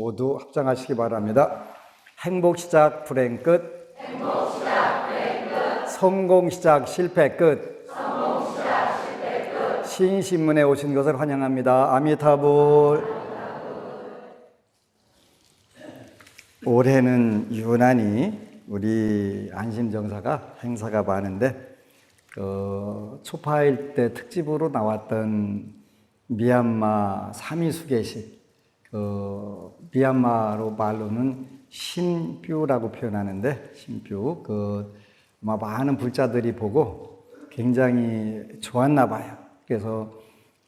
모두 합장하시기 바랍니다. 행복 시작 불행 끝. 성공 시작 실패 끝. 신신문에 오신 것을 환영합니다. 아미타불. 올해는 유난히 우리 안심정사가 행사가 많은데 초파일 때 특집으로 나왔던 미얀마 3위 수계식, 미얀마로 말로는 신뷰라고 표현하는데, 신뷰, 아마 많은 불자들이 보고 굉장히 좋았나 봐요. 그래서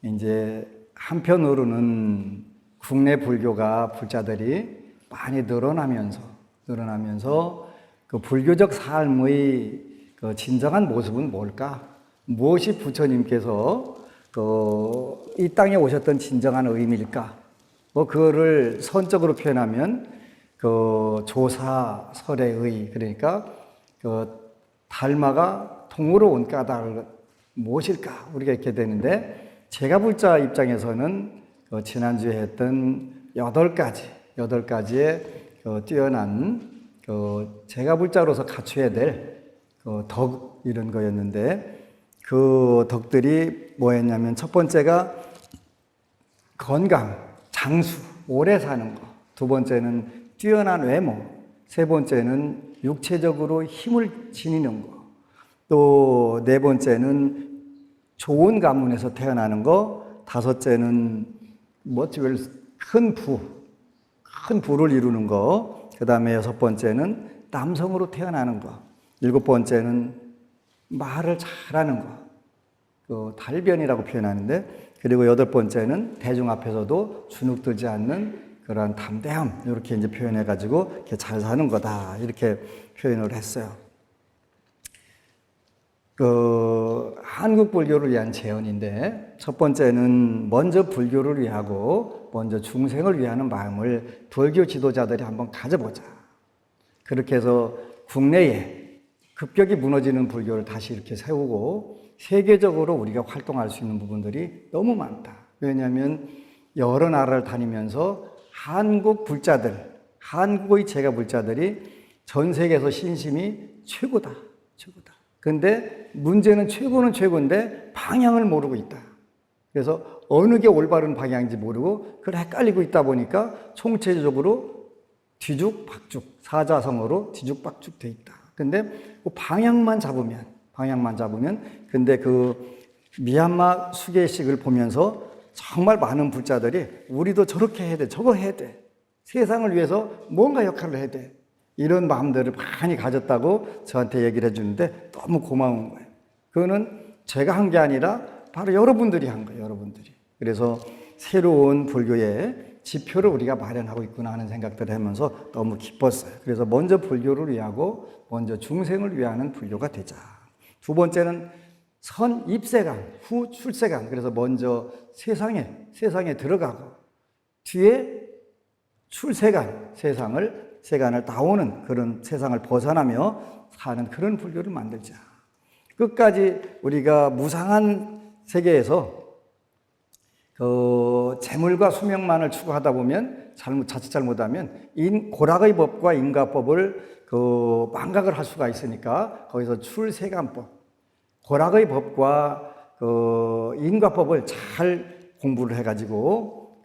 이제 한편으로는 국내 불교가 불자들이 많이 늘어나면서 그 불교적 삶의 그 진정한 모습은 뭘까? 무엇이 부처님께서 이 땅에 오셨던 진정한 의미일까? 그거를 선적으로 표현하면 조사설의 그러니까 달마가 통으로 온 까닭은 무엇일까? 우리가 이렇게 되는데, 제가불자 입장에서는 지난주에 했던 8가지의 뛰어난 제가불자로서 갖춰야 될 덕, 이런 거였는데, 그 덕들이 뭐였냐면, 첫 번째가 건강, 장수, 오래 사는 거. 두 번째는 뛰어난 외모. 세 번째는 육체적으로 힘을 지니는 거. 또 네 번째는 좋은 가문에서 태어나는 거. 다섯째는 큰 부를 이루는 거. 그 다음에 여섯 번째는 남성으로 태어나는 거. 일곱 번째는 말을 잘하는 거. 달변이라고 표현하는데, 그리고 여덟 번째는 대중 앞에서도 주눅들지 않는 그런 담대함, 이렇게 이제 표현해가지고 이렇게 잘 사는 거다, 이렇게 표현을 했어요. 한국 불교를 위한 제언인데, 첫 번째는 먼저 불교를 위하고 먼저 중생을 위하는 마음을 불교 지도자들이 한번 가져보자. 그렇게 해서 국내에 급격히 무너지는 불교를 다시 이렇게 세우고, 세계적으로 우리가 활동할 수 있는 부분들이 너무 많다. 왜냐하면 여러 나라를 다니면서 한국 불자들, 한국의 제가불자들이 전 세계에서 신심이 최고다. 근데 문제는 최고는 최고인데 방향을 모르고 있다. 그래서 어느 게 올바른 방향인지 모르고 그걸 헷갈리고 있다 보니까 총체적으로 뒤죽박죽, 사자성어로 뒤죽박죽 돼 있다. 근데 그 방향만 잡으면, 근데 미얀마 수계식을 보면서 정말 많은 불자들이 우리도 저렇게 해야 돼, 저거 해야 돼, 세상을 위해서 뭔가 역할을 해야 돼, 이런 마음들을 많이 가졌다고 저한테 얘기를 해주는데 너무 고마운 거예요. 그거는 제가 한 게 아니라 바로 여러분들이 한 거예요, 여러분들이. 그래서 새로운 불교의 지표를 우리가 마련하고 있구나 하는 생각들을 하면서 너무 기뻤어요. 그래서 먼저 불교를 위하고 먼저 중생을 위하는 불교가 되자. 두 번째는 선입세간, 후 출세간. 그래서 먼저 세상에 들어가고 뒤에 출세간, 세간을 나오는 그런 세상을 벗어나며 사는 그런 불교를 만들자. 끝까지 우리가 무상한 세계에서 재물과 수명만을 추구하다 보면 자칫 잘못하면 고락의 법과 인과법을 망각을 할 수가 있으니까, 거기서 출세간법, 고락의 법과 인과법을 잘 공부를 해가지고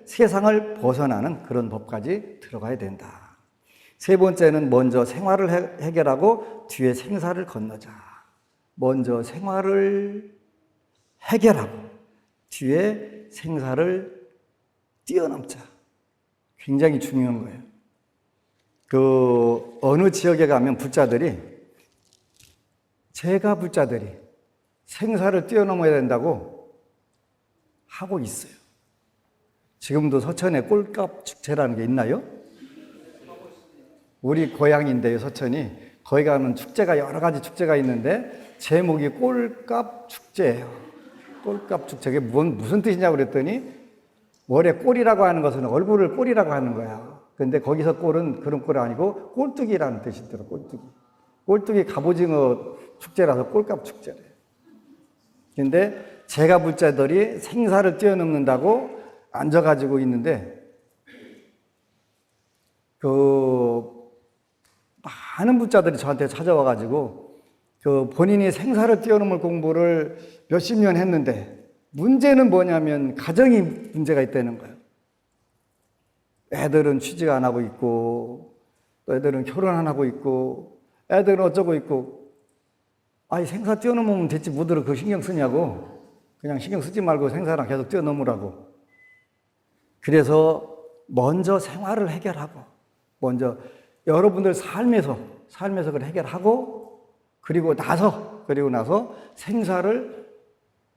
세상을 벗어나는 그런 법까지 들어가야 된다. 세 번째는 먼저 생활을 해결하고 뒤에 생사를 건너자. 먼저 생활을 해결하고 뒤에 생사를 뛰어넘자. 굉장히 중요한 거예요. 어느 지역에 가면 제가불자들이 생사를 뛰어넘어야 된다고 하고 있어요. 지금도 서천에 꼴값 축제라는 게 있나요? 우리 고향인데요, 서천이. 거기 가면 축제가, 여러 가지 축제가 있는데 제목이 꼴값 축제예요. 꼴값 축제. 그게 무슨 뜻이냐고 그랬더니, 원래 꼴이라고 하는 것은 얼굴을 꼴이라고 하는 거야. 근데 거기서 꼴은 그런 꼴이 아니고 꼴뚜기라는 뜻이 있더라고, 꼴뚜기. 꼴뚜기 갑오징어 축제라서 꼴값 축제래. 근데 제가불자들이 생사를 뛰어넘는다고 앉아가지고 있는데 많은 부자들이 저한테 찾아와가지고 본인이 생사를 뛰어넘을 공부를 몇십 년 했는데 문제는 뭐냐면 가정이 문제가 있다는 거예요. 애들은 취직 안 하고 있고 또 애들은 결혼 안 하고 있고 애들은 어쩌고 있고 아니 생사 뛰어넘으면 됐지 뭐들을 그거 신경 쓰냐고 그냥 신경 쓰지 말고 생사랑 계속 뛰어넘으라고. 그래서 먼저 생활을 해결하고 먼저 여러분들 삶에서 그걸 해결하고 그리고 나서 생사를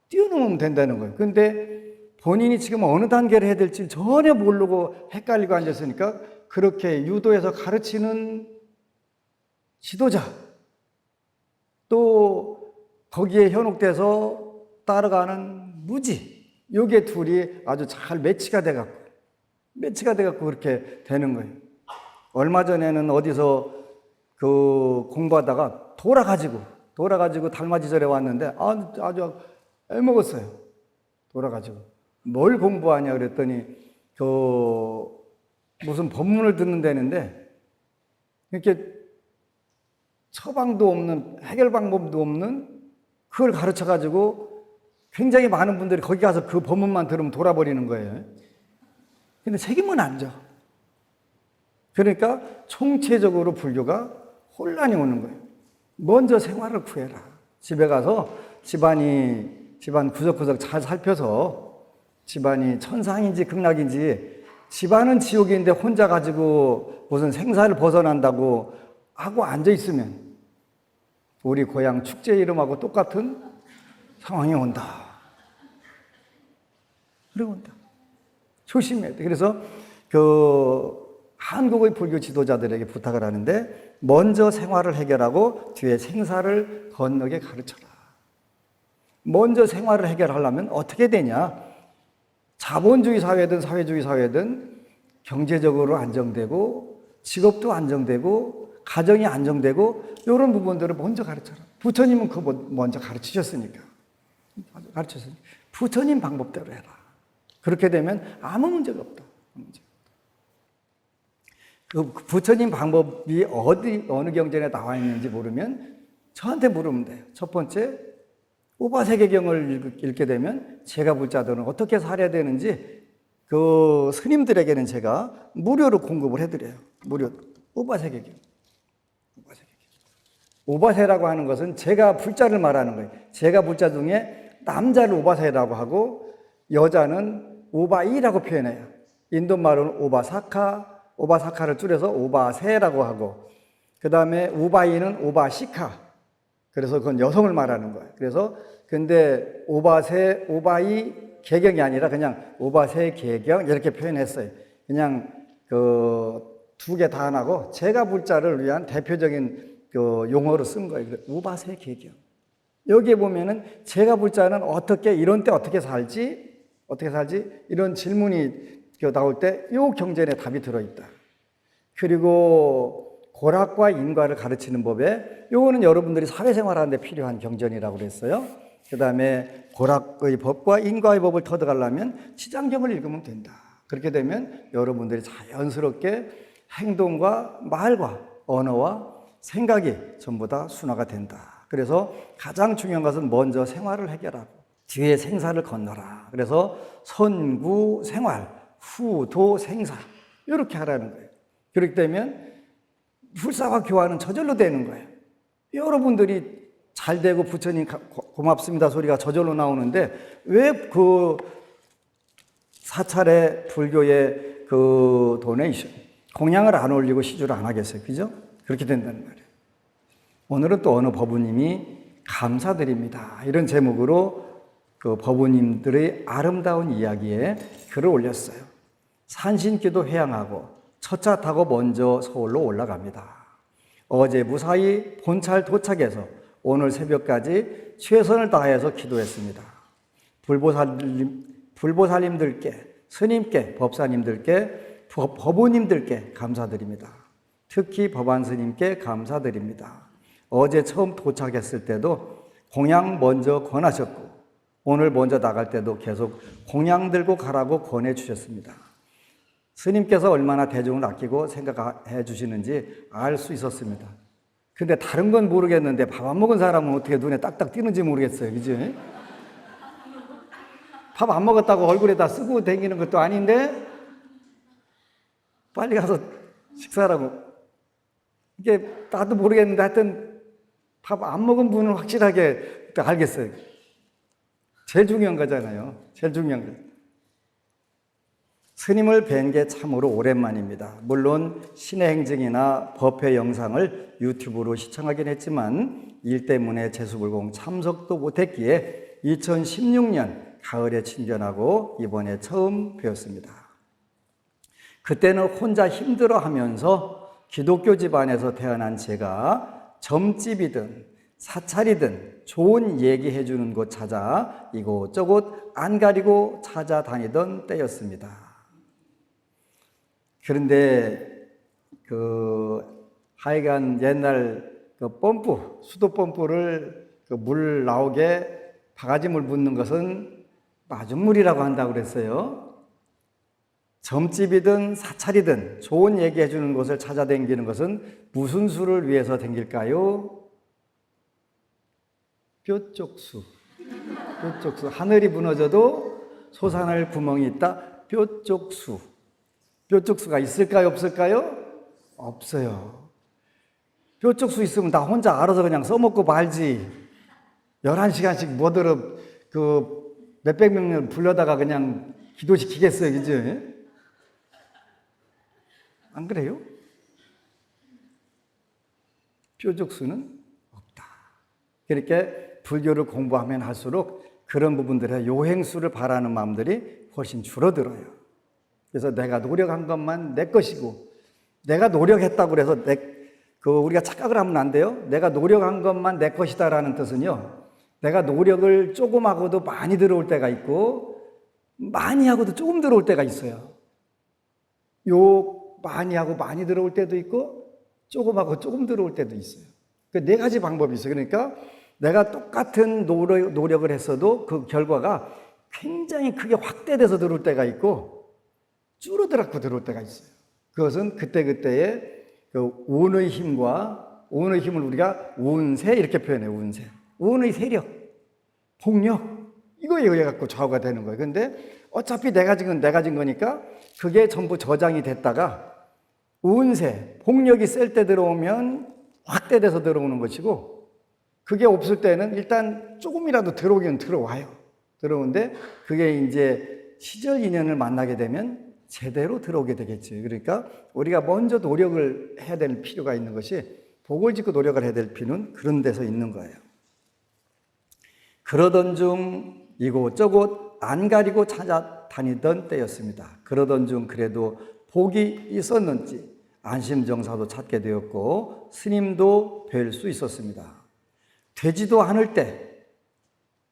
뛰어넘으면 된다는 거예요. 근데 본인이 지금 어느 단계를 해야 될지 전혀 모르고 헷갈리고 앉았으니까 그렇게 유도해서 가르치는 지도자 또 거기에 현혹돼서 따라가는 무지 요게 둘이 아주 잘 매치가 돼갖고 그렇게 되는 거예요. 얼마 전에는 어디서 공부하다가 돌아가지고 달맞이절에 왔는데 아주 애먹었어요. 돌아가지고 뭘 공부하냐 그랬더니 무슨 법문을 듣는 데는데 이렇게 처방도 없는 해결 방법도 없는 그걸 가르쳐가지고 굉장히 많은 분들이 거기 가서 그 법문만 들으면 돌아버리는 거예요. 근데 책임은 안 져. 그러니까 총체적으로 불교가 혼란이 오는 거예요. 먼저 생활을 구해라. 집에 가서 집안 구석구석 잘 살펴서 집안이 천상인지 극락인지 집안은 지옥인데 혼자 가지고 무슨 생사를 벗어난다고 하고 앉아있으면 우리 고향 축제 이름하고 똑같은 상황이 온다. 그러고 온다. 조심해야 돼. 그래서 한국의 불교 지도자들에게 부탁을 하는데 먼저 생활을 해결하고 뒤에 생사를 건너게 가르쳐라. 먼저 생활을 해결하려면 어떻게 되냐? 자본주의 사회든 사회주의 사회든 경제적으로 안정되고 직업도 안정되고 가정이 안정되고 이런 부분들을 먼저 가르쳐라. 부처님은 그거 먼저 가르치셨으니까. 부처님 방법대로 해라. 그렇게 되면 아무 문제가 없다. 그 부처님 방법이 어느 경전에 나와 있는지 모르면 저한테 물으면 돼요. 첫 번째, 오바세계경을 읽게 되면 제가 불자들은 어떻게 살아야 되는지 그 스님들에게는 제가 무료로 공급을 해드려요. 무료로. 오바세계경. 오바세라고 하는 것은 제가 불자를 말하는 거예요. 제가 불자 중에 남자를 오바세라고 하고 여자는 오바이라고 표현해요. 인도 말로는 오바사카를 줄여서 오바세라고 하고 그 다음에 오바이는 오바시카. 그래서 그건 여성을 말하는 거예요. 그래서 근데 오바세, 오바이 개경이 아니라 그냥 오바세 개경 이렇게 표현했어요. 그냥 두 개 다 안 하고 제가 불자를 위한 대표적인 용어로 쓴 거예요. 오바세 개경. 여기에 보면은 제가 불자는 이런 때 어떻게 살지 이런 질문이 나올 때 이 경전에 답이 들어있다. 그리고 고락과 인과를 가르치는 법에 요거는 여러분들이 사회생활하는데 필요한 경전이라고 그랬어요. 그 다음에 고락의 법과 인과의 법을 터득하려면 치장경을 읽으면 된다. 그렇게 되면 여러분들이 자연스럽게 행동과 말과 언어와 생각이 전부 다 순화가 된다. 그래서 가장 중요한 것은 먼저 생활을 해결하고 뒤에 생사를 건너라. 그래서 선구 생활, 후도 생사 이렇게 하라는 거예요. 그렇게 되면 불사와 교화는 저절로 되는 거예요. 여러분들이 잘 되고 부처님 고맙습니다 소리가 저절로 나오는데 왜 그 사찰의 불교의 그 도네이션 공양을 안 올리고 시주를 안 하겠어요? 그죠? 그렇게 된다는 말이에요. 오늘은 또 어느 법우님이 감사드립니다 이런 제목으로 그 법우님들의 아름다운 이야기에 글을 올렸어요. 산신기도 회양하고 첫 차 타고 먼저 서울로 올라갑니다. 어제 무사히 본찰 도착해서 오늘 새벽까지 최선을 다해서 기도했습니다. 불보살님들께, 스님께, 법사님들께, 법우님들께 감사드립니다. 특히 법안스님께 감사드립니다. 어제 처음 도착했을 때도 공양 먼저 권하셨고 오늘 먼저 나갈 때도 계속 공양 들고 가라고 권해주셨습니다. 스님께서 얼마나 대중을 아끼고 생각해 주시는지 알 수 있었습니다. 근데 다른 건 모르겠는데 밥 안 먹은 사람은 어떻게 눈에 딱딱 띄는지 모르겠어요. 그지? 밥 안 먹었다고 얼굴에다 쓰고 다니는 것도 아닌데 빨리 가서 식사하라고. 이게 나도 모르겠는데 하여튼 밥 안 먹은 분은 확실하게 알겠어요. 제일 중요한 거잖아요. 제일 중요한 거. 스님을 뵌 게 참으로 오랜만입니다. 물론 신의 행증이나 법회 영상을 유튜브로 시청하긴 했지만 일 때문에 제수불공 참석도 못했기에 2016년 가을에 친견하고 이번에 처음 뵈었습니다. 그때는 혼자 힘들어하면서 기독교 집안에서 태어난 제가 점집이든 사찰이든 좋은 얘기해 주는 곳 찾아 이곳저곳 안 가리고 찾아다니던 때였습니다. 그런데 하여간 옛날 펌프, 수도 펌프를 물 나오게 바가지물 붓는 것은 마중물이라고 한다고 그랬어요. 점집이든 사찰이든 좋은 얘기해 주는 곳을 찾아다니는 것은 무슨 수를 위해서 다닐까요? 뾰족수. 뾰족수. 하늘이 무너져도 솟아날 구멍이 있다. 뾰족수. 뾰족수가 있을까요? 없을까요? 없어요. 뾰족수 있으면 나 혼자 알아서 그냥 써먹고 말지. 11시간씩 뭐더러 몇백 명을 불러다가 그냥 기도시키겠어요. 그죠? 안 그래요? 뾰족수는 없다. 그렇게 불교를 공부하면 할수록 그런 부분들의 요행수를 바라는 마음들이 훨씬 줄어들어요. 그래서 내가 노력한 것만 내 것이고, 내가 노력했다고 해서 우리가 착각을 하면 안 돼요. 내가 노력한 것만 내 것이다라는 뜻은요, 내가 노력을 조금 하고도 많이 들어올 때가 있고, 많이 하고도 조금 들어올 때가 있어요. 많이 하고 많이 들어올 때도 있고, 조금 하고 조금 들어올 때도 있어요. 그 네 가지 방법이 있어요. 그러니까 내가 똑같은 노력을 했어도 그 결과가 굉장히 크게 확대돼서 들어올 때가 있고, 줄어들었고 들어올 때가 있어요. 그것은 그때그때의 운의 힘과, 운의 힘을 우리가 운세 이렇게 표현해요. 운세. 운의 세력, 폭력, 이거에 의해 갖고 좌우가 되는 거예요. 근데 어차피 내가 진 거니까 그게 전부 저장이 됐다가 운세, 폭력이 셀 때 들어오면 확대돼서 들어오는 것이고, 그게 없을 때는 일단 조금이라도 들어오긴 들어와요. 들어오는데 그게 이제 시절 인연을 만나게 되면 제대로 들어오게 되겠죠. 그러니까 우리가 먼저 노력을 해야 될 필요가 있는 것이, 복을 짓고 노력을 해야 될 필요는 그런 데서 있는 거예요. 그러던 중 이곳저곳 안 가리고 찾아다니던 때였습니다. 그러던 중 그래도 복이 있었는지 안심정사도 찾게 되었고 스님도 뵐 수 있었습니다. 되지도 않을 때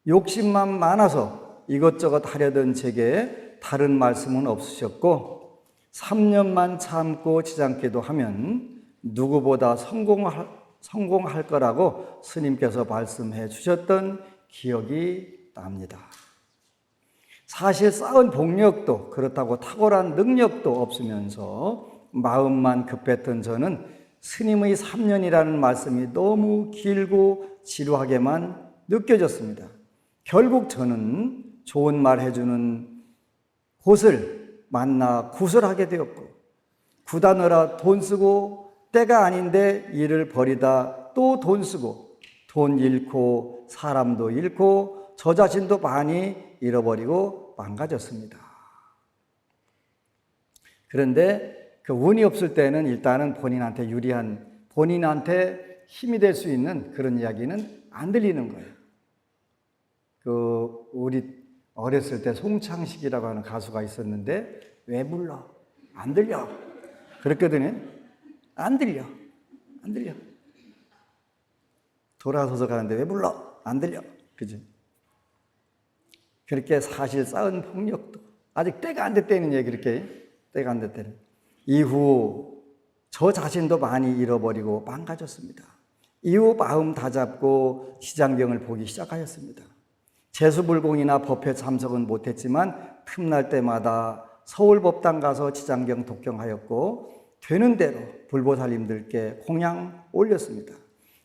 욕심만 많아서 이것저것 하려던 제게 다른 말씀은 없으셨고 3년만 참고 지장기도 하면 누구보다 성공할 거라고 스님께서 말씀해 주셨던 기억이 납니다. 사실 쌓은 복력도 그렇다고 탁월한 능력도 없으면서 마음만 급했던 저는 스님의 3년이라는 말씀이 너무 길고 지루하게만 느껴졌습니다. 결국 저는 좋은 말 해주는 곳을 만나 구설하게 되었고, 구다느라 돈 쓰고 때가 아닌데 일을 벌이다 또 돈 쓰고, 돈 잃고 사람도 잃고 저 자신도 많이 잃어버리고 망가졌습니다. 그런데 그 운이 없을 때는 일단은 본인한테 유리한, 본인한테 힘이 될 수 있는 그런 이야기는 안 들리는 거예요. 우리 어렸을 때 송창식이라고 하는 가수가 있었는데, 왜 불러? 안 들려. 그랬거든요. 안 들려. 돌아서서 가는데 왜 불러? 안 들려. 그죠? 그렇게 사실 쌓은 폭력도 아직 때가 안 됐다는 얘기, 그렇게 때가 안 됐다는. 이후 저 자신도 많이 잃어버리고 망가졌습니다. 이후 마음 다잡고 시장경을 보기 시작하였습니다. 재수불공이나 법회 참석은 못했지만 틈날 때마다 서울법당 가서 지장경 독경하였고 되는 대로 불보살님들께 공양 올렸습니다.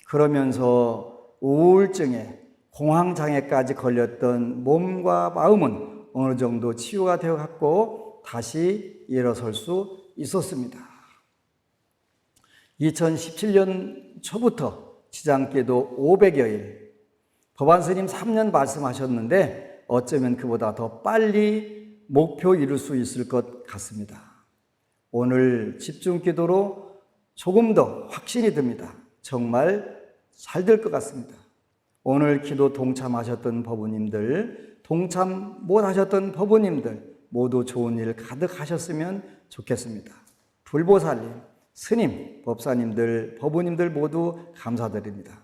그러면서 우울증에 공황장애까지 걸렸던 몸과 마음은 어느 정도 치유가 되어 갔고 다시 일어설 수 있었습니다. 2017년 초부터 지장기도 500여일, 법안스님 3년 말씀하셨는데 어쩌면 그보다 더 빨리 목표 이룰 수 있을 것 같습니다. 오늘 집중기도로 조금 더 확신이 듭니다. 정말 잘 될 것 같습니다. 오늘 기도 동참하셨던 법우님들, 동참 못하셨던 법우님들 모두 좋은 일 가득하셨으면 좋겠습니다. 불보살님, 스님, 법사님들, 법우님들 모두 감사드립니다.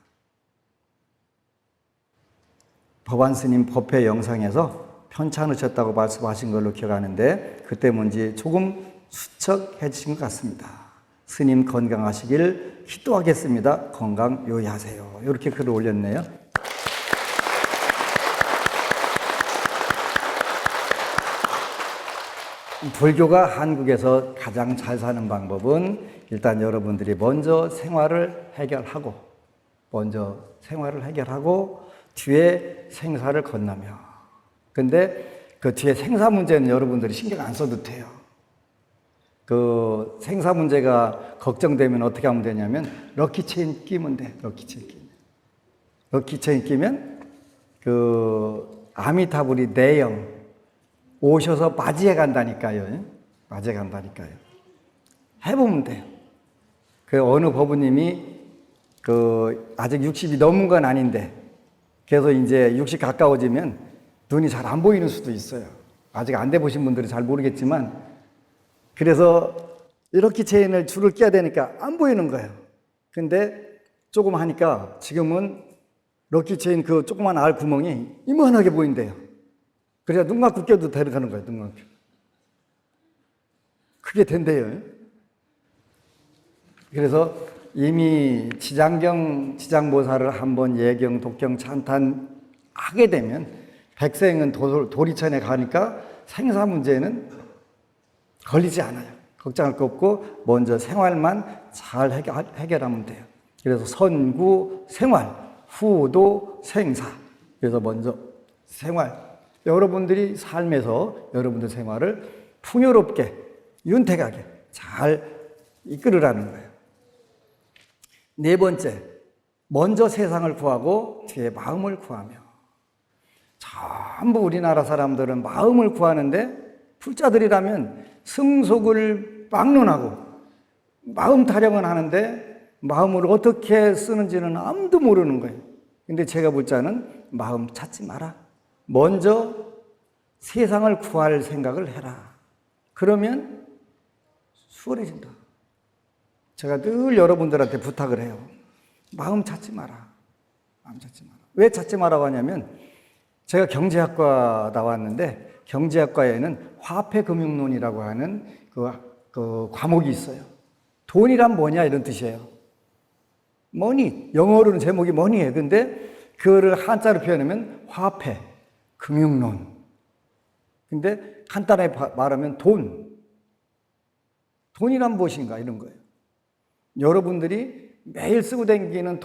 법안스님 법회 영상에서 편찮으셨다고 말씀하신 걸로 기억하는데 그때 뭔지 조금 수척해지신 것 같습니다. 스님 건강하시길 기도하겠습니다. 건강 요의하세요. 이렇게 글을 올렸네요. 불교가 한국에서 가장 잘 사는 방법은 일단 여러분들이 먼저 생활을 해결하고 뒤에 생사를 건너며, 근데 그 뒤에 생사 문제는 여러분들이 신경 안 써도 돼요. 그 생사 문제가 걱정되면 어떻게 하면 되냐면 럭키체인 끼면 돼. 럭키체인 끼면 그 아미타불이 내영 오셔서 맞이해 간다니까요. 해보면 돼요. 그 어느 법우님이 그 아직 60이 넘은 건 아닌데 그래서 이제 60 가까워지면 눈이 잘 안 보이는 수도 있어요. 아직 안 돼 보신 분들은 잘 모르겠지만 그래서 이렇게 체인을 줄을 끼야 되니까 안 보이는 거예요. 근데 조금 하니까 지금은 럭키 체인 그 조그만 알 구멍이 이만하게 보인대요. 그래야 눈 감고 껴도 데려가는 거예요. 눈 감고. 그게 된대요. 그래서 이미 지장보살을 한번 예경, 독경, 찬탄하게 되면 백생은 도리천에 가니까 생사 문제는 걸리지 않아요. 걱정할 거 없고 먼저 생활만 잘 해결하면 돼요. 그래서 선구 생활, 후도 생사. 그래서 먼저 생활. 여러분들이 삶에서 여러분들 생활을 풍요롭게, 윤택하게 잘 이끌으라는 거예요. 네 번째, 먼저 세상을 구하고 뒤에 마음을 구하며. 전부 우리나라 사람들은 마음을 구하는데 불자들이라면 승속을 막론하고 마음 타령은 하는데 마음을 어떻게 쓰는지는 아무도 모르는 거예요. 근데 제가 볼 자는 마음 찾지 마라. 먼저 세상을 구할 생각을 해라. 그러면 수월해진다. 제가 늘 여러분들한테 부탁을 해요. 마음 찾지 마라. 왜 찾지 마라고 하냐면 제가 경제학과 나왔는데 경제학과에는 화폐금융론이라고 하는 그 과목이 있어요. 돈이란 뭐냐 이런 뜻이에요. 머니, 영어로는 제목이 머니예요. 근데 그거를 한자로 표현하면 화폐, 금융론. 근데 간단하게 말하면 돈이란 무엇인가 이런 거예요. 여러분들이 매일 쓰고 다니는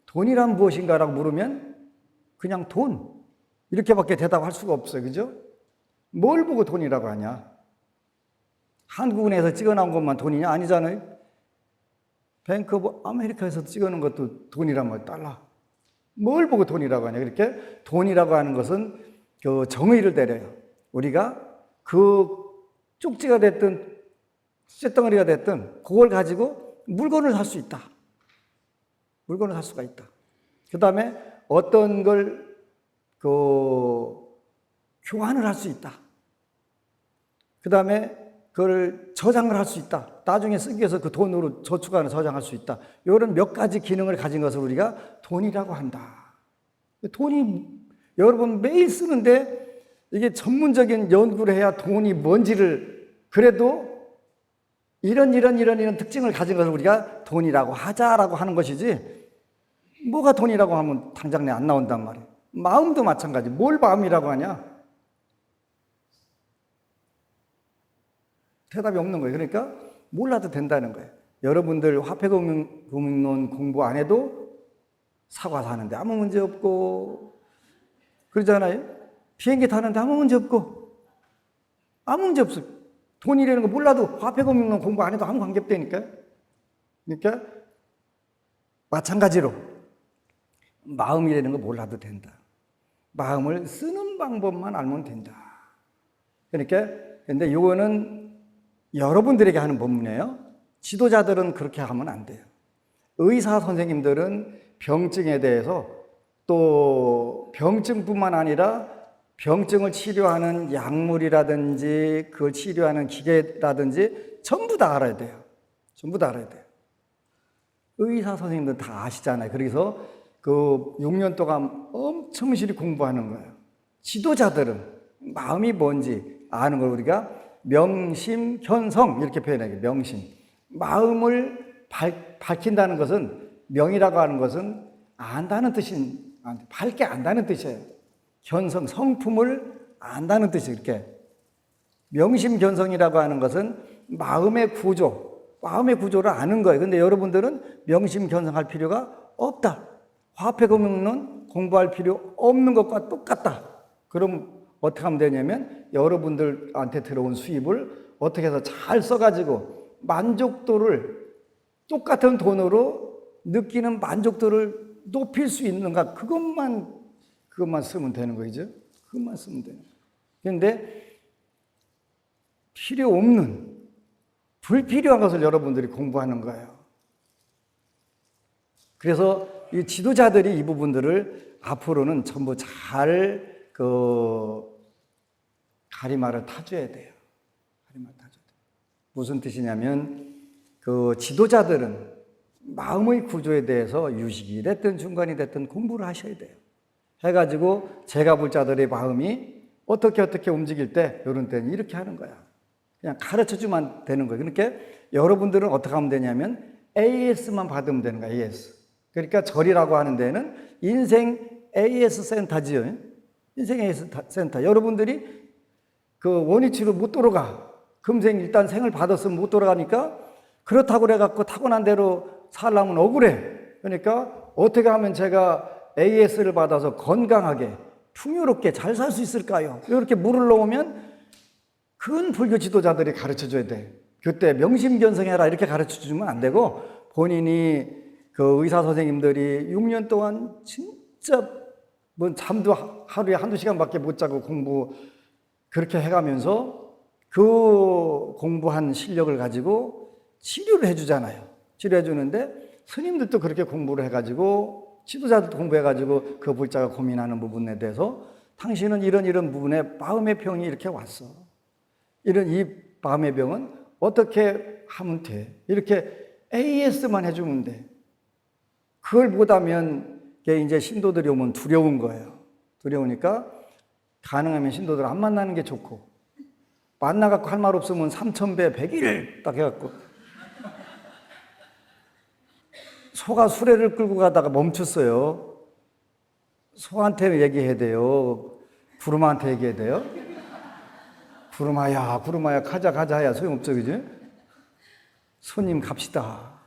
돈이란 무엇인가라고 물으면 그냥 돈 이렇게밖에 대답할 수가 없어요. 그죠? 뭘 보고 돈이라고 하냐? 한국은행에서 찍어놓은 것만 돈이냐? 아니잖아요. 뱅크 오브 아메리카에서 찍어놓은 것도 돈이란 말이야. 달러. 뭘 보고 돈이라고 하냐? 이렇게 돈이라고 하는 것은 그 정의를 내려요. 우리가 그 쪽지가 됐든 쇳덩어리가 됐든 그걸 가지고 물건을 살 수 있다. 물건을 살 수가 있다. 그 다음에 어떤 걸 교환을 할 수 있다. 그 다음에 그걸 저장을 할 수 있다. 나중에 쓰기 위해서 그 돈으로 저축하는 저장할 수 있다. 이런 몇 가지 기능을 가진 것을 우리가 돈이라고 한다. 돈이 여러분 매일 쓰는데 이게 전문적인 연구를 해야 돈이 뭔지를 그래도 이런 특징을 가진 것을 우리가 돈이라고 하자라고 하는 것이지 뭐가 돈이라고 하면 당장 안 나온단 말이에요. 마음도 마찬가지. 뭘 마음이라고 하냐? 대답이 없는 거예요. 그러니까 몰라도 된다는 거예요. 여러분들 화폐금융론 공부 안 해도 사과 사는데 아무 문제 없고, 그러잖아요. 비행기 타는데 아무 문제 없고, 아무 문제 없어요. 돈이라는 거 몰라도 화폐금융론 공부 안 해도 아무 관계 없다니까요. 그러니까 마찬가지로 마음이라는 거 몰라도 된다. 마음을 쓰는 방법만 알면 된다. 그러니까 근데 이거는 여러분들에게 하는 법문이에요. 지도자들은 그렇게 하면 안 돼요. 의사 선생님들은 병증에 대해서, 또 병증뿐만 아니라 병증을 치료하는 약물이라든지 그걸 치료하는 기계라든지 전부 다 알아야 돼요. 전부 다 알아야 돼요. 의사 선생님들 다 아시잖아요. 그래서 그 6년 동안 엄청 열심히 공부하는 거예요. 지도자들은 마음이 뭔지 아는 걸 우리가 명심현성 이렇게 표현해요. 명심. 마음을 밝힌다는 것은, 명이라고 하는 것은 안다는 뜻인, 밝게 안다는 뜻이에요. 현성, 성품을 안다는 뜻이 이렇게. 명심견성이라고 하는 것은 마음의 구조를 아는 거예요. 근데 여러분들은 명심견성할 필요가 없다. 화폐금융론 공부할 필요 없는 것과 똑같다. 그럼 어떻게 하면 되냐면 여러분들한테 들어온 수입을 어떻게 해서 잘 써가지고 만족도를, 똑같은 돈으로 느끼는 만족도를 높일 수 있는가, 그것만 쓰면 되는 거죠. 그것만 쓰면 되는 거예요. 그런데 필요 없는, 불필요한 것을 여러분들이 공부하는 거예요. 그래서 이 지도자들이 이 부분들을 앞으로는 전부 잘 가리마를 타줘야 돼요. 가리마를 타줘야 돼요. 무슨 뜻이냐면 지도자들은 마음의 구조에 대해서 유식이 됐든 중간이 됐든 공부를 하셔야 돼요. 해가지고 제가 볼 자들의 마음이 어떻게 움직일 때 이런 때는 이렇게 하는 거야. 그냥 가르쳐주면 되는 거예요. 그러니까 여러분들은 어떻게 하면 되냐면 AS만 받으면 되는 거야. AS. 그러니까 절이라고 하는 데는 인생 AS 센터지요. 인생 AS 센터. 여러분들이 그 원위치로 못 돌아가. 금생 일단 생을 받았으면 못 돌아가니까, 그렇다고 그래갖고 타고난 대로 살려면 억울해. 그러니까 어떻게 하면 제가 AS를 받아서 건강하게 풍요롭게 잘 살 수 있을까요? 이렇게 물을 넣으면 큰 불교 지도자들이 가르쳐줘야 돼. 그때 명심견성해라 이렇게 가르쳐주면 안 되고, 본인이 그 의사 선생님들이 6년 동안 진짜 뭐 잠도 하루에 한두 시간밖에 못 자고 공부 그렇게 해가면서 그 공부한 실력을 가지고 치료를 해주잖아요. 치료해주는데 스님들도 그렇게 공부를 해가지고, 지도자들도 공부해가지고 그 불자가 고민하는 부분에 대해서 당신은 이런 부분에 마음의 병이 이렇게 왔어. 이 마음의 병은 어떻게 하면 돼? 이렇게 AS만 해주면 돼. 그걸 못하면 이제 신도들이 오면 두려운 거예요. 두려우니까 가능하면 신도들 안 만나는 게 좋고, 만나갖고 할 말 없으면 3000배 100일 딱 해갖고, 소가 수레를 끌고 가다가 멈췄어요. 소한테 얘기해야 돼요? 구름한테 얘기해야 돼요? 구름아야 가자야 소용없죠, 그지? 손님 갑시다.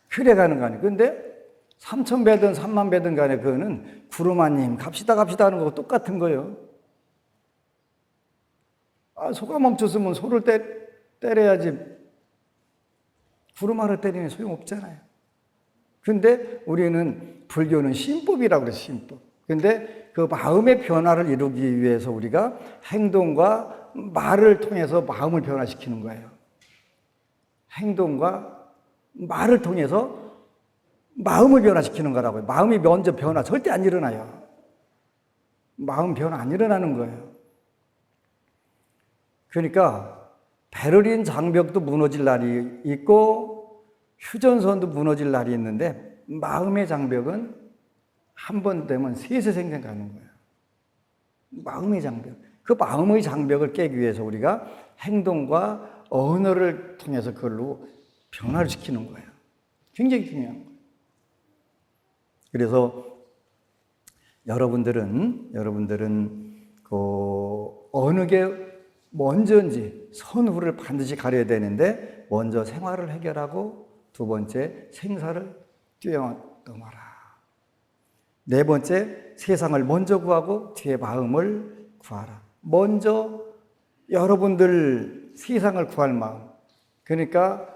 그래 가는 거 아니에요. 근데 3000배든 30,000배든 간에 그거는 구름아님 갑시다 하는 거고 똑같은 거예요. 소가 멈췄으면 소를 때려야지. 구름아를 때리면 소용없잖아요. 근데 우리는 불교는 신법이라고 그래요, 신법. 근데 그 마음의 변화를 이루기 위해서 우리가 행동과 말을 통해서 마음을 변화시키는 거예요. 행동과 말을 통해서 마음을 변화시키는 거라고요. 마음이 먼저 변화 절대 안 일어나요. 마음 변화 안 일어나는 거예요. 그러니까 베를린 장벽도 무너질 날이 있고 휴전선도 무너질 날이 있는데, 마음의 장벽은 한 번 되면 세세생생 가는 거예요. 마음의 장벽. 그 마음의 장벽을 깨기 위해서 우리가 행동과 언어를 통해서 그걸로 변화를 시키는 거예요. 굉장히 중요한 거예요. 그래서 여러분들은 어느 게 먼저인지 선후를 반드시 가려야 되는데, 먼저 생활을 해결하고 두 번째 생사를 뛰어넘어라. 네 번째 세상을 먼저 구하고 뒤에 마음을 구하라. 먼저 여러분들 세상을 구할 마음. 그러니까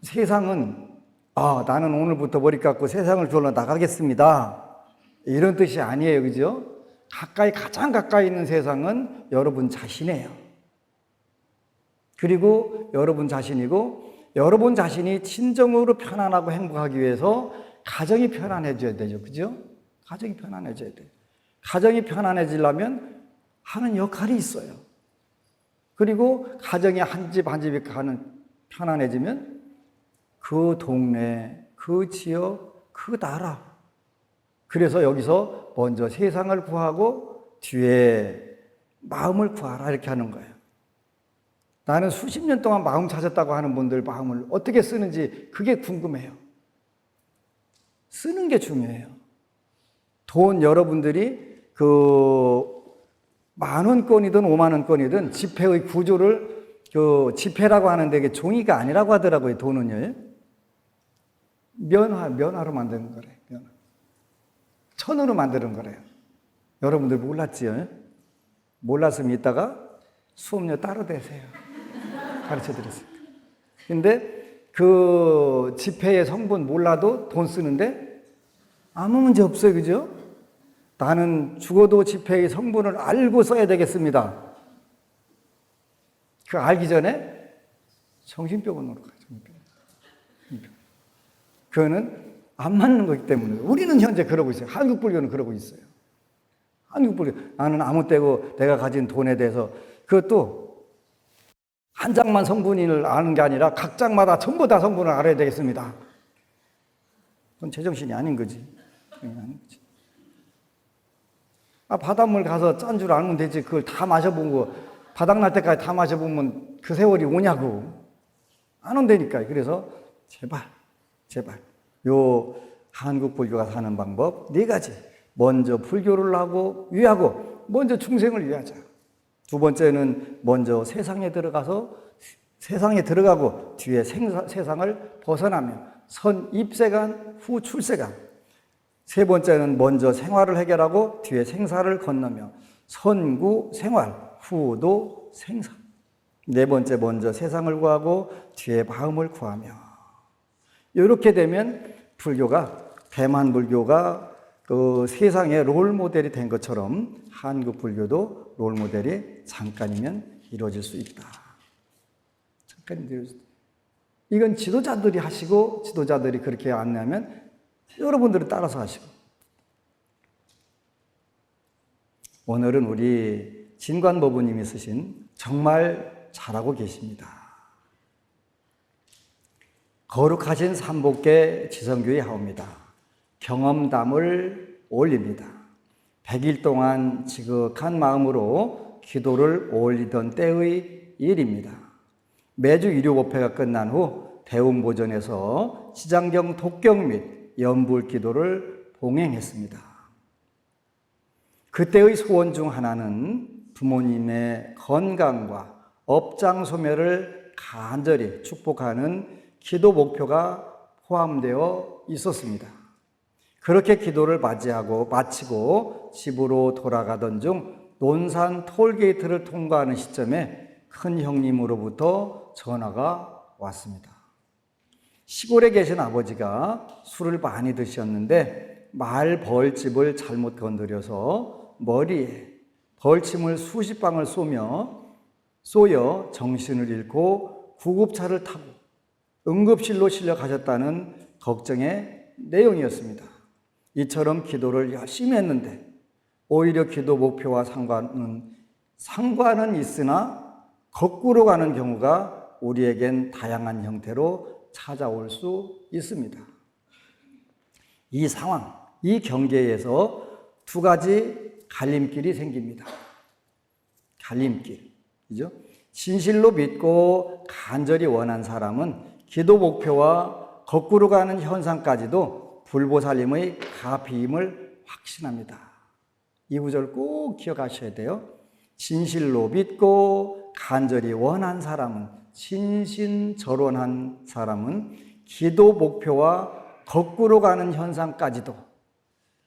세상은 나는 오늘부터 머리 깎고 세상을 구하러 나가겠습니다, 이런 뜻이 아니에요. 그죠? 가장 가까이 있는 세상은 여러분 자신이에요. 그리고 여러분 자신이고, 여러분 자신이 진정으로 편안하고 행복하기 위해서 가정이 편안해져야 되죠. 그죠? 가정이 편안해져야 돼요. 가정이 편안해지려면 하는 역할이 있어요. 그리고 가정이 한 집 한 집이 편안해지면 그 동네, 그 지역, 그 나라. 그래서 여기서 먼저 세상을 구하고 뒤에 마음을 구하라, 이렇게 하는 거예요. 나는 수십 년 동안 마음 찾았다고 하는 분들 마음을 어떻게 쓰는지 그게 궁금해요. 쓰는 게 중요해요. 돈 여러분들이 10,000원권이든 50,000원권이든 지폐의 구조를 지폐라고 하는데 이게 종이가 아니라고 하더라고요. 돈은요. 면화로 만드는 거래요. 천으로 만드는 거래요. 여러분들 몰랐지요? 몰랐으면 이따가 수업료 따로 대세요. 가르쳐 드렸습니다. 근데 그 지폐의 성분 몰라도 돈 쓰는데 아무 문제 없어요. 그죠? 나는 죽어도 지폐의 성분을 알고 써야 되겠습니다. 그 알기 전에 정신병원으로 가요. 그거는 안 맞는 거기 때문에. 우리는 현재 그러고 있어요. 한국 불교는 그러고 있어요. 한국 불교. 나는 아무 때고 내가 가진 돈에 대해서, 그것도 한 장만 성분을 아는 게 아니라 각 장마다 전부 다 성분을 알아야 되겠습니다. 그건 제정신이 아닌 거지. 바닷물 가서 짠 줄 알면 되지. 그걸 다 마셔보고 바닥날 때까지 다 마셔보면 그 세월이 오냐고. 안 온다니까요. 그래서 제발 요 한국 불교가 사는 방법 4가지. 먼저 불교를 하고 위하고, 먼저 중생을 위하자. 두 번째는 먼저 세상에 들어가고 뒤에 세상을 벗어나며 선 입세간 후 출세간. 세 번째는 먼저 생활을 해결하고 뒤에 생사를 건너며 선구 생활 후도 생사. 네 번째 먼저 세상을 구하고 뒤에 마음을 구하며. 이렇게 되면 대만 불교가 그 세상의 롤 모델이 된 것처럼 한국 불교도 롤 모델이 잠깐이면 이루어질 수 있다. 잠깐이면 이루어질 수 있다. 이건 지도자들이 하시고, 지도자들이 그렇게 안내하면 여러분들은 따라서 하시고. 오늘은 우리 진관법부님이 쓰신 정말 잘하고 계십니다. 거룩하신 삼복계 지성교의 하옵니다. 경험담을 올립니다. 100일 동안 지극한 마음으로 기도를 올리던 때의 일입니다. 매주 일요법회가 끝난 후 대웅보전에서 지장경 독경 및 연불기도를 봉행했습니다. 그때의 소원 중 하나는 부모님의 건강과 업장 소멸을 간절히 축복하는 기도 목표가 포함되어 있었습니다. 그렇게 기도를 마치고 집으로 돌아가던 중 논산 톨게이트를 통과하는 시점에 큰 형님으로부터 전화가 왔습니다. 시골에 계신 아버지가 술을 많이 드셨는데 말 벌집을 잘못 건드려서 머리에 벌침을 수십 방을 쏘여 정신을 잃고 구급차를 타고 응급실로 실려 가셨다는 걱정의 내용이었습니다. 이처럼 기도를 열심히 했는데 오히려 기도 목표와 상관은 있으나 거꾸로 가는 경우가 우리에겐 다양한 형태로 찾아올 수 있습니다. 이 상황, 이 경계에서 2가지 갈림길이 생깁니다. 갈림길, 그죠? 진실로 믿고 간절히 원한 사람은 기도 목표와 거꾸로 가는 현상까지도 불보살님의 가피임을 확신합니다. 이 구절 꼭 기억하셔야 돼요. 진실로 믿고 간절히 원한 사람은, 신신절원한 사람은 기도 목표와 거꾸로 가는 현상까지도,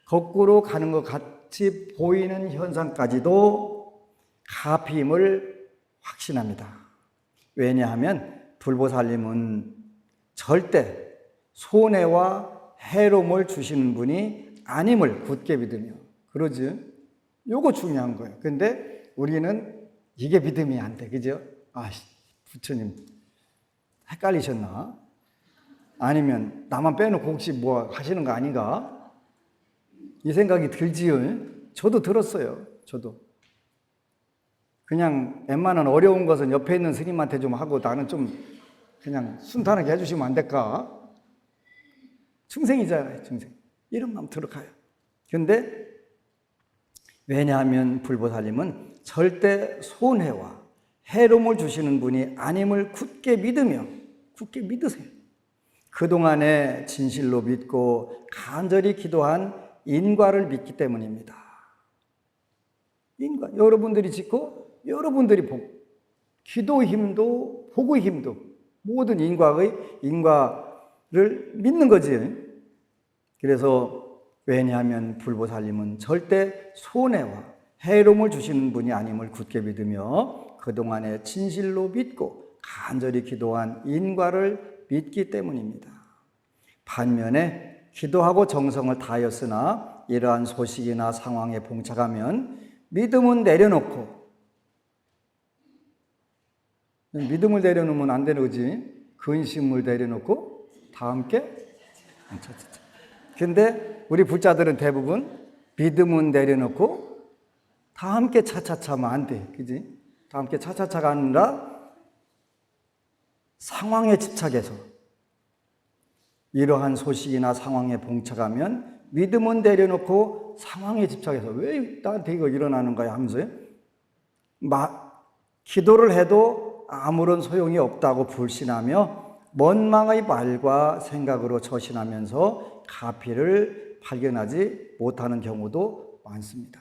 거꾸로 가는 것 같이 보이는 현상까지도 가피임을 확신합니다. 왜냐하면 불보살님은 절대 손해와 해로움을 주시는 분이 아님을 굳게 믿으며, 그러지? 요거 중요한 거예요. 근데 우리는 이게 믿음이 안 돼. 그죠? 부처님 헷갈리셨나? 아니면 나만 빼놓고 혹시 뭐 하시는 거 아닌가? 이 생각이 들지요. 저도 들었어요. 저도. 그냥 웬만한 어려운 것은 옆에 있는 스님한테 좀 하고 나는 좀 그냥 순탄하게 해주시면 안 될까? 중생이잖아요, 중생. 이런 마음 들어가요. 근데 왜냐하면 불보살님은 절대 손해와 해로움을 주시는 분이 아님을 굳게 믿으며, 굳게 믿으세요. 그동안에 진실로 믿고 간절히 기도한 인과를 믿기 때문입니다. 인과, 여러분들이 짓고 여러분들이 보고, 기도 힘도 보고 힘도 모든 인과를 믿는 거지. 그래서 왜냐하면 불보살님은 절대 손해와 해로움을 주시는 분이 아님을 굳게 믿으며 그동안에 진실로 믿고 간절히 기도한 인과를 믿기 때문입니다. 반면에 기도하고 정성을 다하였으나 이러한 소식이나 상황에 봉착하면 믿음은 내려놓고, 믿음을 내려놓으면 안 되는 거지. 근심을 내려놓고 다 함께. 근데 우리 불자들은 대부분 믿음은 내려놓고 다 함께 차차차 하면 안 돼. 그지? 다 함께 차차차가 아니라 상황에 집착해서, 이러한 소식이나 상황에 봉착하면 믿음은 내려놓고 상황에 집착해서 왜 나한테 이거 일어나는 거야 하면서 기도를 해도 아무런 소용이 없다고 불신하며 원망의 말과 생각으로 처신하면서 가피를 발견하지 못하는 경우도 많습니다.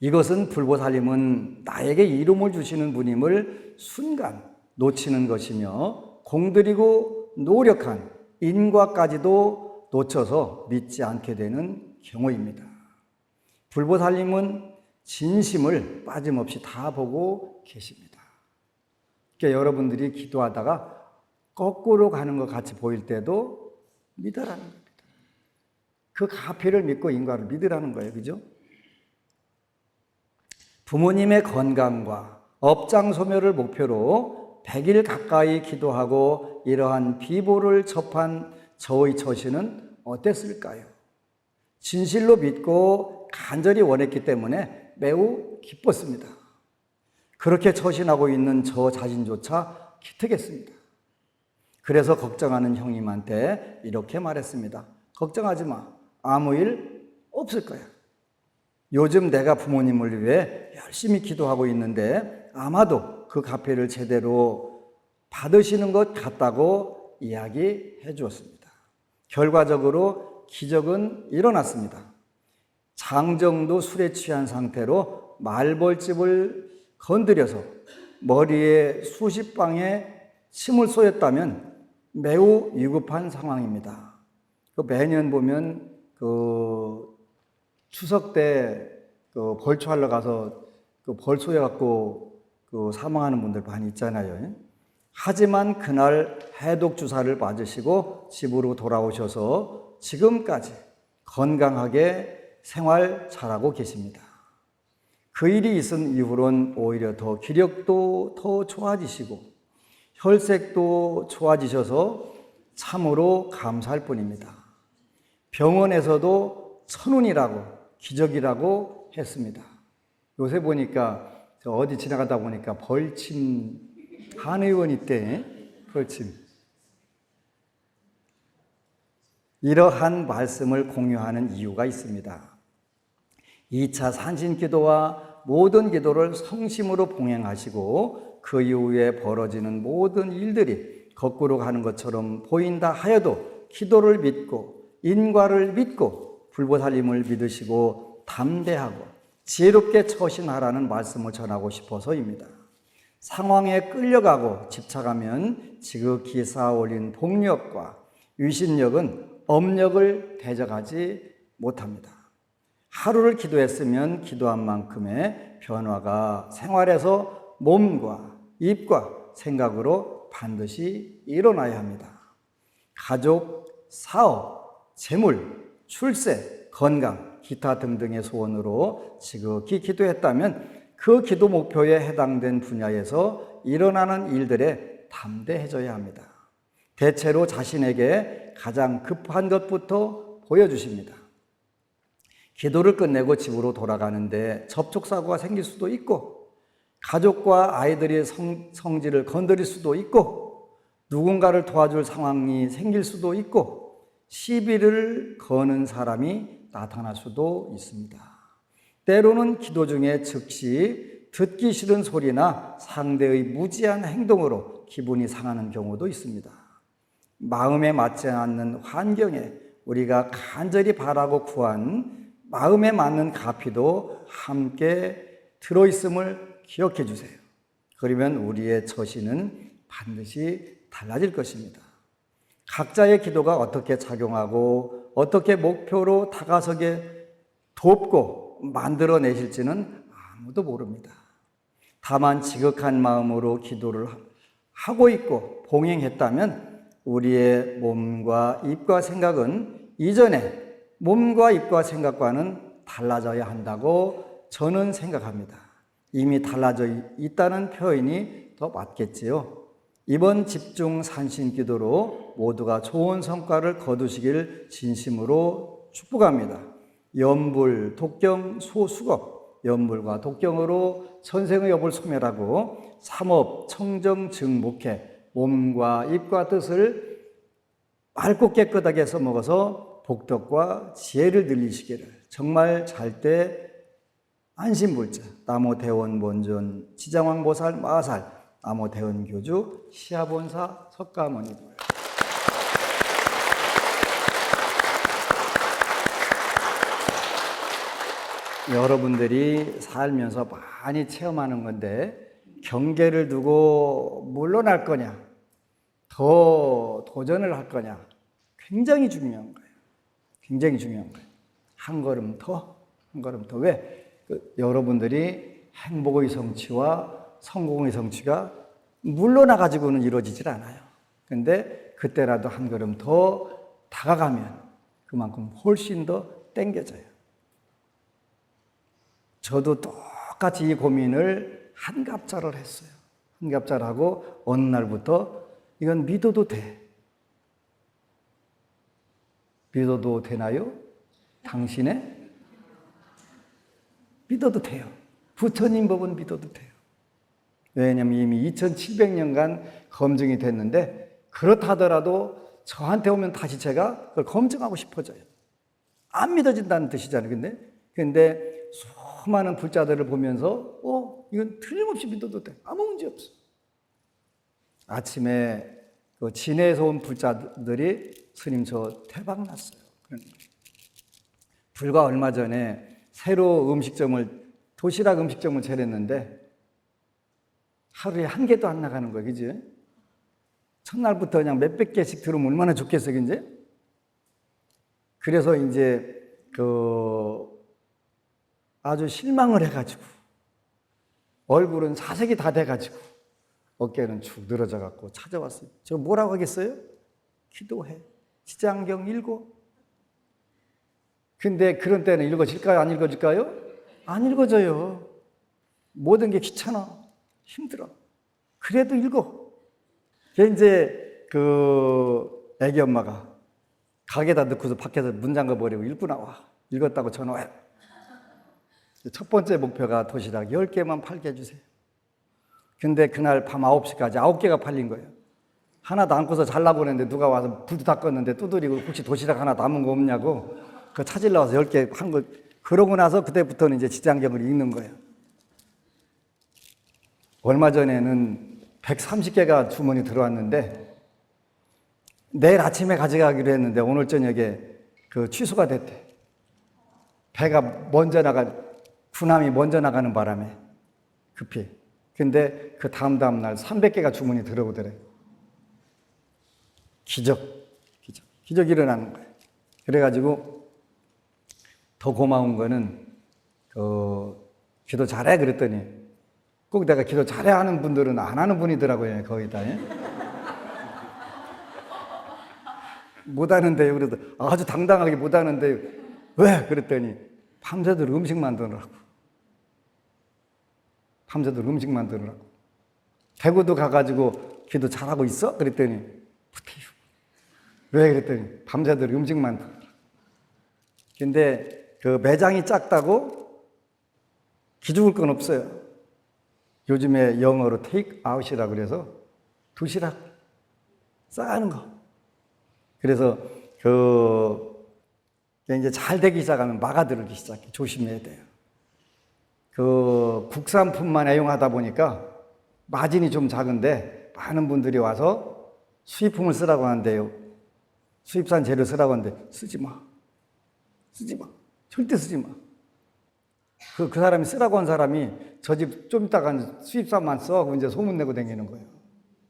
이것은 불보살님은 나에게 이름을 주시는 분임을 순간 놓치는 것이며 공들이고 노력한 인과까지도 놓쳐서 믿지 않게 되는 경우입니다. 불보살님은 진심을 빠짐없이 다 보고 계십니다. 그러니까 여러분들이 기도하다가 거꾸로 가는 것 같이 보일 때도 믿으라는 겁니다. 그 가피를 믿고 인과를 믿으라는 거예요. 그죠? 부모님의 건강과 업장 소멸을 목표로 100일 가까이 기도하고 이러한 비보를 접한 저의 처신은 어땠을까요? 진실로 믿고 간절히 원했기 때문에 매우 기뻤습니다. 그렇게 처신하고 있는 저 자신조차 기특했습니다. 그래서 걱정하는 형님한테 이렇게 말했습니다. 걱정하지 마. 아무 일 없을 거야. 요즘 내가 부모님을 위해 열심히 기도하고 있는데 아마도 그 가패를 제대로 받으시는 것 같다고 이야기해 주었습니다. 결과적으로 기적은 일어났습니다. 장정도 술에 취한 상태로 말벌집을 건드려서 머리에 수십 방에 침을 쏘였다면 매우 위급한 상황입니다. 매년 보면 추석 때 벌초하러 가서 벌 쏘여갖고 사망하는 분들 많이 있잖아요. 하지만 그날 해독 주사를 맞으시고 집으로 돌아오셔서 지금까지 건강하게 생활 잘하고 계십니다. 그 일이 있은 이후로는 오히려 더 기력도 더 좋아지시고 혈색도 좋아지셔서 참으로 감사할 뿐입니다. 병원에서도 천운이라고 기적이라고 했습니다. 요새 보니까 어디 지나가다 보니까 벌침 한 의원 있대. 벌침. 이러한 말씀을 공유하는 이유가 있습니다. 2차 산신기도와 모든 기도를 성심으로 봉행하시고 그 이후에 벌어지는 모든 일들이 거꾸로 가는 것처럼 보인다 하여도 기도를 믿고 인과를 믿고 불보살님을 믿으시고 담대하고 지혜롭게 처신하라는 말씀을 전하고 싶어서입니다. 상황에 끌려가고 집착하면 지극히 쌓아올린 복력과 유신력은 업력을 대적하지 못합니다. 하루를 기도했으면 기도한 만큼의 변화가 생활에서 몸과 입과 생각으로 반드시 일어나야 합니다. 가족, 사업, 재물, 출세, 건강, 기타 등등의 소원으로 지극히 기도했다면 그 기도 목표에 해당된 분야에서 일어나는 일들에 담대해져야 합니다. 대체로 자신에게 가장 급한 것부터 보여주십니다. 기도를 끝내고 집으로 돌아가는데 접촉사고가 생길 수도 있고, 가족과 아이들의 성질을 건드릴 수도 있고, 누군가를 도와줄 상황이 생길 수도 있고, 시비를 거는 사람이 나타날 수도 있습니다. 때로는 기도 중에 즉시 듣기 싫은 소리나 상대의 무지한 행동으로 기분이 상하는 경우도 있습니다. 마음에 맞지 않는 환경에 우리가 간절히 바라고 구한 마음에 맞는 가피도 함께 들어있음을 기억해 주세요. 그러면 우리의 처신은 반드시 달라질 것입니다. 각자의 기도가 어떻게 작용하고 어떻게 목표로 다가서게 돕고 만들어내실지는 아무도 모릅니다. 다만 지극한 마음으로 기도를 하고 있고 봉행했다면 우리의 몸과 입과 생각은 이전에 몸과 입과 생각과는 달라져야 한다고 저는 생각합니다. 이미 달라져 있다는 표현이 더 맞겠지요. 이번 집중 산신 기도로 모두가 좋은 성과를 거두시길 진심으로 축복합니다. 염불, 독경, 소수겁, 염불과 독경으로 천생의 업을 소멸하고 삼업, 청정, 증목해 몸과 입과 뜻을 맑고 깨끗하게 써먹어서 복덕과 지혜를 늘리시기를, 정말 잘 때 안심불자 나모대원 본존 지장왕보살 마살 나모대원 교주 시아본사 석가모니 여러분들이 살면서 많이 체험하는 건데, 경계를 두고 물러날 거냐 더 도전을 할 거냐 굉장히 중요한 거예요. 굉장히 중요한 거예요. 한 걸음 더, 한 걸음 더. 왜? 여러분들이 행복의 성취와 성공의 성취가 물러나가지고는 이루어지질 않아요. 근데 그때라도 한 걸음 더 다가가면 그만큼 훨씬 더 땡겨져요. 저도 똑같이 이 고민을 한갑자를 했어요. 한갑자를 하고 어느 날부터 이건 믿어도 돼. 믿어도 되나요? 당신의? 믿어도 돼요. 부처님 법은 믿어도 돼요. 왜냐하면 이미 2700년간 검증이 됐는데, 그렇다 하더라도 저한테 오면 다시 제가 그걸 검증하고 싶어져요. 안 믿어진다는 뜻이잖아요. 근데 수많은 불자들을 보면서 이건 틀림없이 믿어도 돼. 아무 문제 없어. 아침에 그 진해에서 온 불자들이 스님 저 대박 났어요. 불과 얼마 전에 새로 도시락 음식점을 차렸는데 하루에 한 개도 안 나가는 거예요. 그지? 첫날부터 그냥 몇백 개씩 들으면 얼마나 좋겠어요. 이제? 그래서 이제 아주 실망을 해가지고 얼굴은 사색이 다 돼가지고 어깨는 축 늘어져 갖고 찾아왔어요. 저 뭐라고 하겠어요? 기도해. 지장경 읽어. 근데 그런 때는 읽어질까요? 안 읽어질까요? 안 읽어져요. 모든 게 귀찮아. 힘들어. 그래도 읽어. 이제 애기 엄마가 가게다 넣고서 밖에서 문 잠가 버리고 읽고 나와. 읽었다고 전화해. 첫 번째 목표가 도시락 10개만 팔게 해주세요. 근데 그날 밤 9시까지 9개가 팔린 거예요. 하나도 안고서 잘라고 그랬는데 누가 와서 불도 다 껐는데 두드리고 혹시 도시락 하나 남은 거 없냐고 그거 찾으러 와서 10개 한 거. 그러고 나서 그때부터는 이제 지장경을 읽는 거예요. 얼마 전에는 130개가 주문이 들어왔는데 내일 아침에 가져가기로 했는데 오늘 저녁에 취소가 됐대. 배가 먼저 군함이 먼저 나가는 바람에 급히. 근데 그 다음 날 300개가 주문이 들어오더래. 기적이 일어나는 거예요. 그래가지고 더 고마운 거는 기도 잘해 그랬더니 꼭 내가 기도 잘해 하는 분들은 안 하는 분이더라고요. 거기다. 못하는데요. 그래도 아주 당당하게 못하는데요. 왜? 그랬더니 밤새도록 음식 만드느라고. 대구도 가가지고 기도 잘하고 있어? 그랬더니 못해요. 왜? 그랬더니 밤새도록 음식 만드느라고. 근데 그 매장이 작다고 기죽을 건 없어요. 요즘에 영어로 테이크 아웃이라 그래서 도시락 싸가는 거. 그래서 이제 잘 되기 시작하면 막아들기 시작해. 조심해야 돼요. 국산품만 애용하다 보니까 마진이 좀 작은데 많은 분들이 와서 수입품을 쓰라고 하는데요. 수입산 재료 쓰라고 하는데 쓰지 마. 절대 쓰지 마. 그 사람이 쓰라고 한 사람이 저 집 좀 있다가 수입산만 써. 이제 소문내고 다니는 거예요.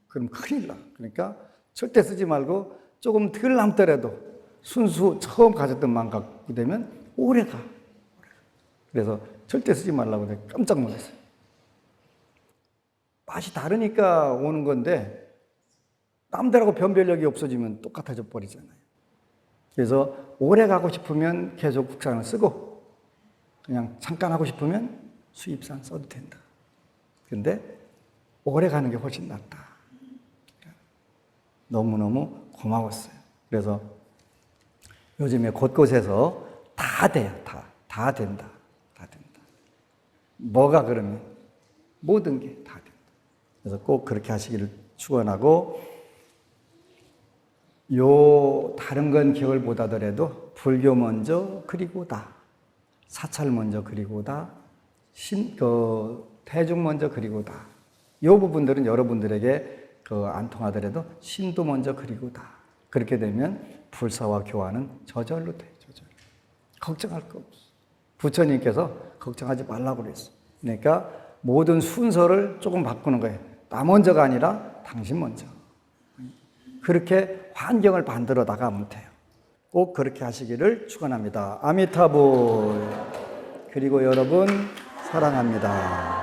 그럼 큰일 나. 그러니까 절대 쓰지 말고 조금 덜 남더라도 순수 처음 가졌던 마음 갖고 되면 오래 가. 그래서 절대 쓰지 말라고 내가 깜짝 놀랐어요. 맛이 다르니까 오는 건데 남들하고 변별력이 없어지면 똑같아져 버리잖아요. 그래서 오래 가고 싶으면 계속 국산을 쓰고 그냥 잠깐 하고 싶으면 수입산 써도 된다. 근데 오래 가는 게 훨씬 낫다. 너무너무 고마웠어요. 그래서 요즘에 곳곳에서 다 돼요. 다 된다. 뭐가 그러면 모든 게 다 된다. 그래서 꼭 그렇게 하시기를 축원하고 다른 건 기억을 못 하더라도 불교 먼저 그리고 다 사찰 먼저 그리고 다 대중 먼저 그리고 다 이 부분들은 여러분들에게 안 통하더라도 신도 먼저 그리고 다 그렇게 되면 불사와 교화는 저절로 돼. 걱정할 거 없어. 부처님께서 걱정하지 말라고 그랬어. 그러니까 모든 순서를 조금 바꾸는 거예요. 나 먼저가 아니라 당신 먼저. 그렇게 환경을 만들어 나가면 돼요. 꼭 그렇게 하시기를 축원합니다. 아미타불. 그리고 여러분 사랑합니다.